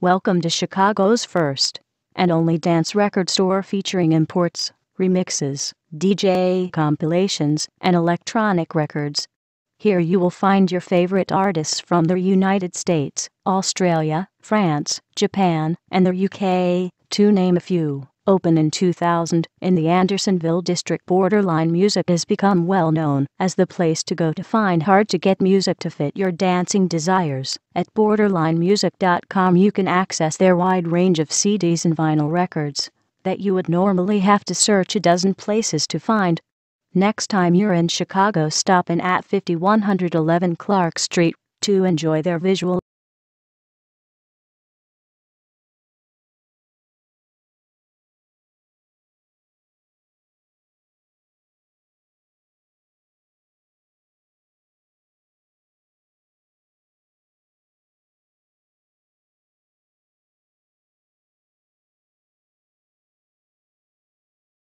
Welcome to Chicago's first and only dance record store featuring imports, remixes, DJ compilations, and electronic records. Here you will find your favorite artists from the United States, Australia, France, Japan, and the UK, to name a few. Open in 2000, in the Andersonville district, Borderline Music has become well known as the place to go to find hard-to-get music to fit your dancing desires. At borderlinemusic.com you can access their wide range of CDs and vinyl records that you would normally have to search a dozen places to find. Next time you're in Chicago, stop in at 5111 Clark Street to enjoy their visual